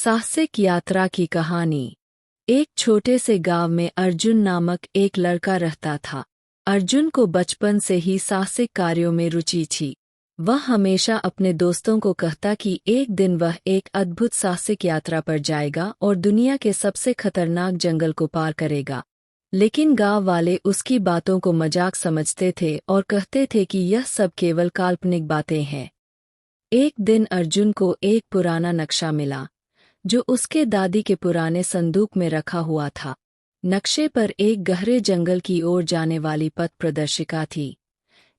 साहसिक यात्रा की कहानी। एक छोटे से गांव में अर्जुन नामक एक लड़का रहता था। अर्जुन को बचपन से ही साहसिक कार्यों में रुचि थी। वह हमेशा अपने दोस्तों को कहता कि एक दिन वह एक अद्भुत साहसिक यात्रा पर जाएगा और दुनिया के सबसे खतरनाक जंगल को पार करेगा। लेकिन गांव वाले उसकी बातों को मजाक समझते थे और कहते थे कि यह सब केवल काल्पनिक बातें हैं। एक दिन अर्जुन को एक पुराना नक्शा मिला जो उसके दादी के पुराने संदूक में रखा हुआ था। नक्शे पर एक गहरे जंगल की ओर जाने वाली पथ प्रदर्शिका थी,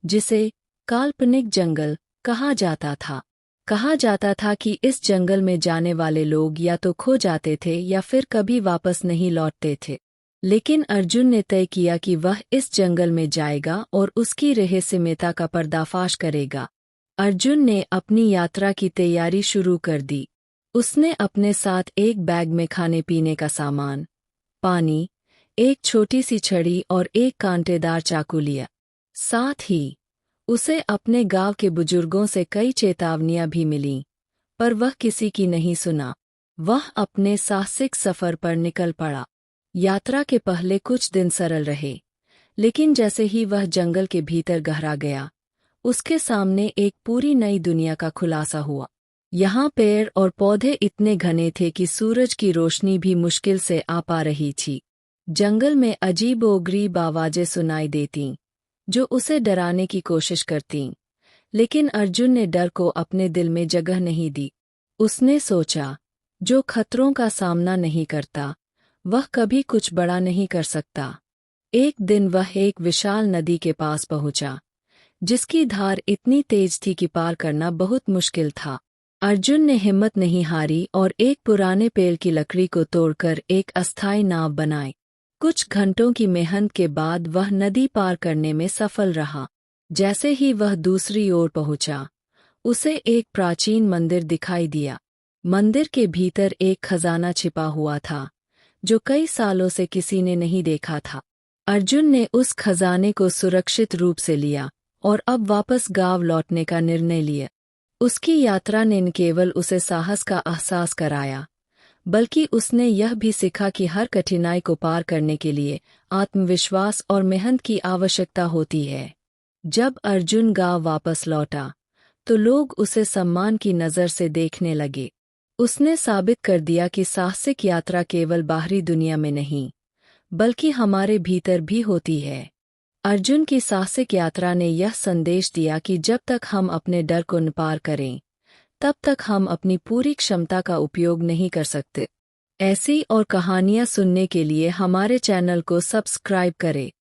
जिसे काल्पनिक जंगल कहा जाता था। कहा जाता था कि इस जंगल में जाने वाले लोग या तो खो जाते थे या फिर कभी वापस नहीं लौटते थे। लेकिन अर्जुन ने तय किया कि वह इस जंगल में जाएगा और उसकी रहस्यमयता का पर्दाफाश करेगा। अर्जुन ने अपनी यात्रा की तैयारी शुरू कर दी। उसने अपने साथ एक बैग में खाने पीने का सामान, पानी, एक छोटी सी छड़ी और एक कांटेदार चाकू लिया। साथ ही उसे अपने गांव के बुजुर्गों से कई चेतावनियां भी मिलीं, पर वह किसी की नहीं सुना। वह अपने साहसिक सफर पर निकल पड़ा। यात्रा के पहले कुछ दिन सरल रहे, लेकिन जैसे ही वह जंगल के भीतर गहरा गया, उसके सामने एक पूरी नई दुनिया का खुलासा हुआ। यहाँ पेड़ और पौधे इतने घने थे कि सूरज की रोशनी भी मुश्किल से आ पा रही थी। जंगल में अजीब-ओ-गरीब आवाजें सुनाई देतीं, जो उसे डराने की कोशिश करतीं। लेकिन अर्जुन ने डर को अपने दिल में जगह नहीं दी। उसने सोचा, जो खतरों का सामना नहीं करता, वह कभी कुछ बड़ा नहीं कर सकता। एक दिन वह एक विशाल नदी के पास पहुंचा, जिसकी धार इतनी तेज थी कि पार करना बहुत मुश्किल था। अर्जुन ने हिम्मत नहीं हारी और एक पुराने पेड़ की लकड़ी को तोड़कर एक अस्थायी नाव बनाई। कुछ घंटों की मेहनत के बाद वह नदी पार करने में सफल रहा। जैसे ही वह दूसरी ओर पहुंचा, उसे एक प्राचीन मंदिर दिखाई दिया। मंदिर के भीतर एक खजाना छिपा हुआ था, जो कई सालों से किसी ने नहीं देखा था। अर्जुन ने उस खजाने को सुरक्षित रूप से लिया और अब वापस गांव लौटने का निर्णय लिया। उसकी यात्रा ने न केवल उसे साहस का एहसास कराया, बल्कि उसने यह भी सीखा कि हर कठिनाई को पार करने के लिए आत्मविश्वास और मेहनत की आवश्यकता होती है। जब अर्जुन गांव वापस लौटा, तो लोग उसे सम्मान की नज़र से देखने लगे। उसने साबित कर दिया कि साहसिक यात्रा केवल बाहरी दुनिया में नहीं, बल्कि हमारे भीतर भी होती है। अर्जुन की साहसिक यात्रा ने यह संदेश दिया कि जब तक हम अपने डर को न पार करें, तब तक हम अपनी पूरी क्षमता का उपयोग नहीं कर सकते। ऐसी और कहानियाँ सुनने के लिए हमारे चैनल को सब्सक्राइब करें।